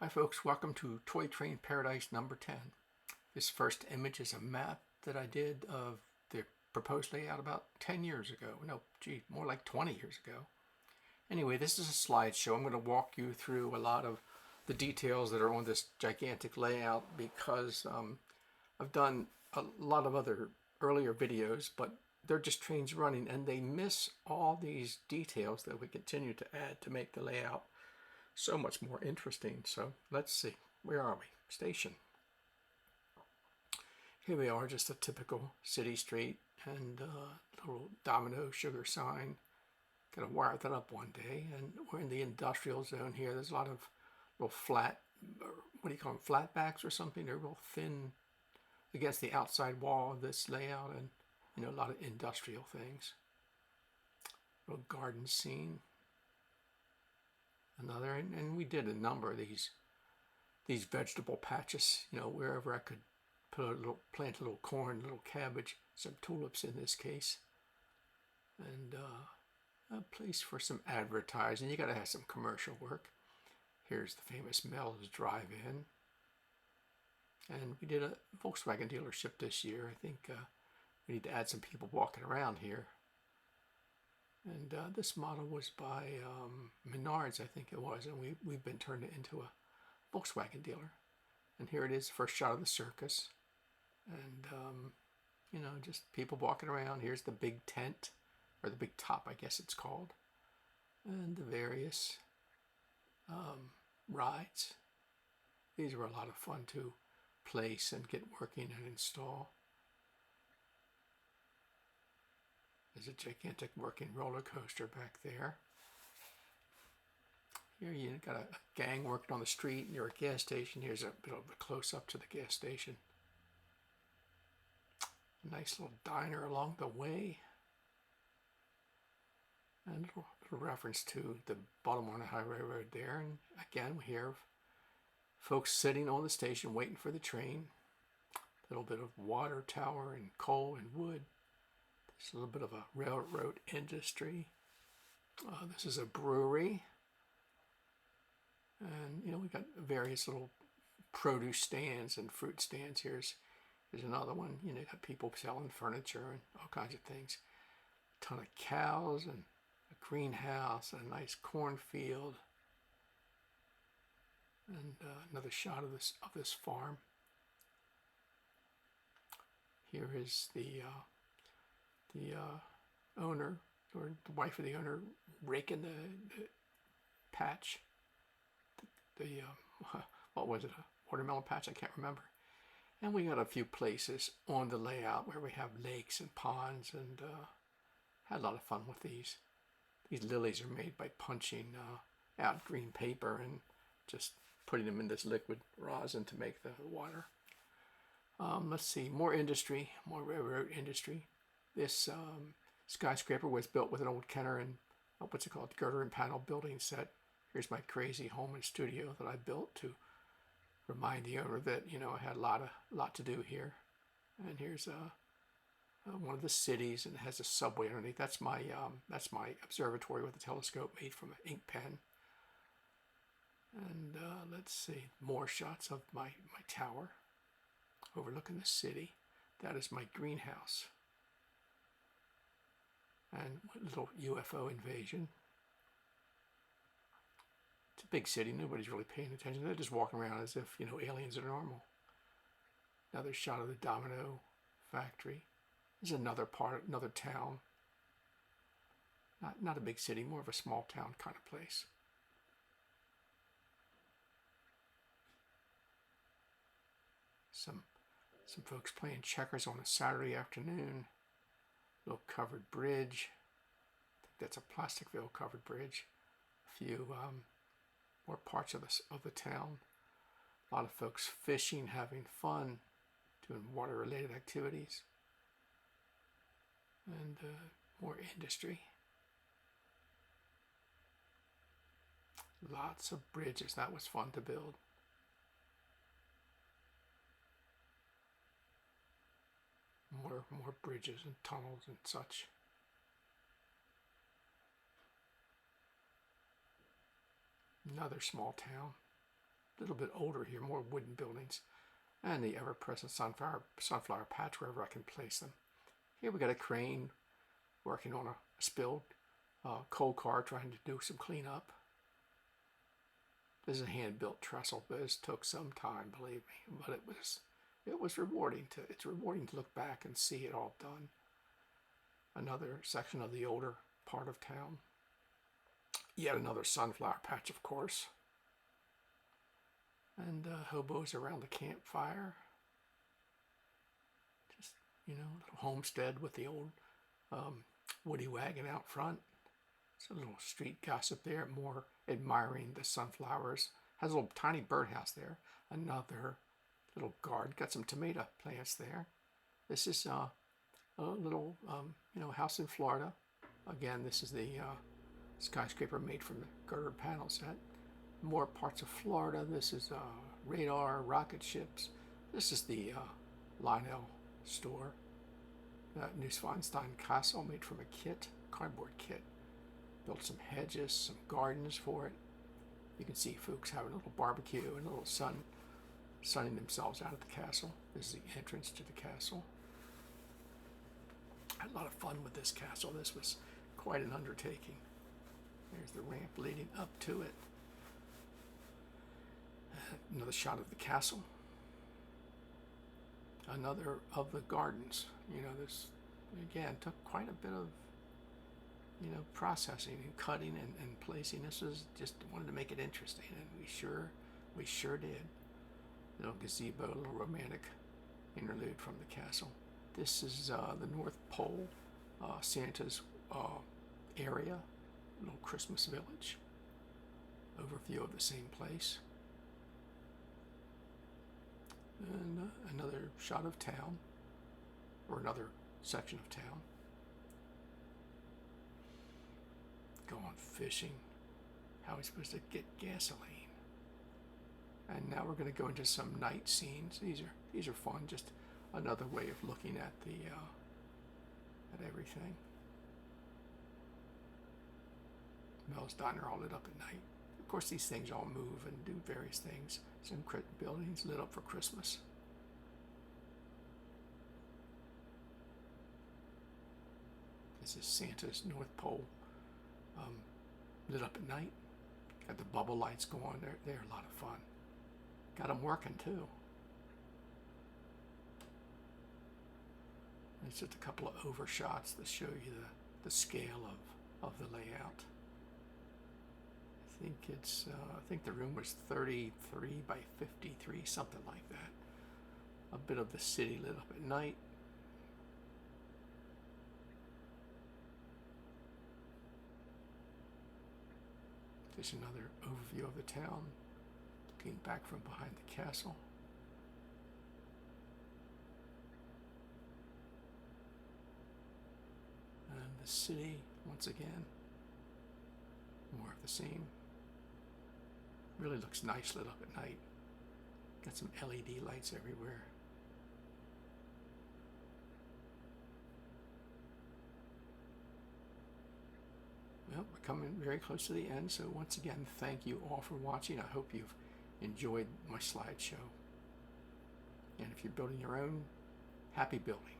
Hi folks, welcome to Toy Train Paradise number 10. This first image is a map that I did of the proposed layout about 10 years ago. No, gee, more like 20 years ago. Anyway, this is a slideshow. I'm going to walk you through a lot of the details that are on this gigantic layout because I've done a lot of other earlier videos, but they're just trains running and they miss all these details that we continue to add to make the layout so much more interesting. So let's see, where are we? Station. Here we are, just a typical city street and a little domino sugar sign. Gotta wire that up one day. And we're in the industrial zone here. There's a lot of little flat, what do you call them, flatbacks or something. They're real thin against the outside wall of this layout, and a lot of industrial things. Little garden scene. Another, and we did a number of these vegetable patches, wherever I could plant a little corn, a little cabbage, some tulips in this case, and a place for some advertising. You got to have some commercial work. Here's the famous Mel's Drive-In, and we did a Volkswagen dealership this year. I think we need to add some people walking around here. And this model was by Menards, I think it was, and we've been turned it into a Volkswagen dealer. And here it is, first shot of the circus. And, just people walking around. Here's the big tent, or the big top, I guess it's called. And the various rides. These were a lot of fun to place and get working and install. There's a gigantic working roller coaster back there. Here you got a gang working on the street near a gas station. Here's a bit of a close-up to the gas station. A nice little diner along the way. And a little reference to the Baltimore Highway Road there. And again, we hear folks sitting on the station waiting for the train. A little bit of water tower and coal and wood. It's a little bit of a railroad industry. This is a brewery. And, we got various little produce stands and fruit stands. Here's another one. Got people selling furniture and all kinds of things. A ton of cows and a greenhouse and a nice cornfield. And another shot of this farm. Here is the owner, or the wife of the owner, raking the patch. What was it, a watermelon patch? I can't remember. And we got a few places on the layout where we have lakes and ponds, and had a lot of fun with these. These lilies are made by punching out green paper and just putting them in this liquid rosin to make the water. Let's see, more industry, more railroad industry. This skyscraper was built with an old Kenner and what's it called, girder and panel building set. Here's my crazy home and studio that I built to remind the owner that I had a lot to do here. And here's one of the cities, and it has a subway underneath. That's my observatory with a telescope made from an ink pen. And let's see, more shots of my tower overlooking the city. That is my greenhouse. And a little UFO invasion. It's a big city. Nobody's really paying attention. They're just walking around as if, aliens are normal. Another shot of the Domino factory. This is another town. Not a big city, more of a small town kind of place. Some folks playing checkers on a Saturday afternoon. Little covered bridge. I think that's a Plasticville covered bridge. A few more parts of the town. A lot of folks fishing, having fun, doing water-related activities, and more industry. Lots of bridges. That was fun to build. More bridges and tunnels and such. Another small town. little bit older here, more wooden buildings, and the ever-present sunflower patch wherever I can place them. Here we got a crane working on a spilled coal car, trying to do some cleanup. This is a hand-built trestle, but this took some time, believe me. But it was rewarding it's rewarding to look back and see it all done. Another section of the older part of town. Yet another sunflower patch, of course. And hobos around the campfire. Just, a little homestead with the old woody wagon out front. It's a little street gossip there, more admiring the sunflowers. Has a little tiny birdhouse there. Another little garden. Got some tomato plants there. This is a little, house in Florida. Again, this is the skyscraper made from the girder panel set. More parts of Florida. This is radar, rocket ships. This is the Lionel store. Neuschwanstein Castle, made from a cardboard kit. Built some hedges, some gardens for it. You can see folks having a little barbecue and a little sunning themselves out at the castle. This is the entrance to the castle. I had a lot of fun with this castle. This was quite an undertaking. There's the ramp leading up to it. Another shot of the castle. Another of the gardens. This, again, took quite a bit of, processing and cutting and placing. This was just wanted to make it interesting, and we sure did. Little gazebo, a little romantic interlude from the castle. This is the North Pole, Santa's area, little Christmas village. Overview of the same place. And another shot of town, or another section of town. Going fishing. How are we supposed to get gasoline? And now we're going to go into some night scenes. These are fun. Just another way of looking at the at everything. Mel's Diner all lit up at night. Of course, these things all move and do various things. Some buildings lit up for Christmas. This is Santa's North Pole, lit up at night. Got the bubble lights going. They're a lot of fun. Got them working too. It's just a couple of overshots that show you the scale of the layout. I think the room was 33 by 53, something like that. A bit of the city lit up at night. There's another overview of the town, looking back from behind the castle. And the city, once again, more of the same. Really looks nice lit up at night. Got some LED lights everywhere. Well, we're coming very close to the end, so once again, thank you all for watching. I hope you've enjoyed my slideshow. And if you're building your own, happy building.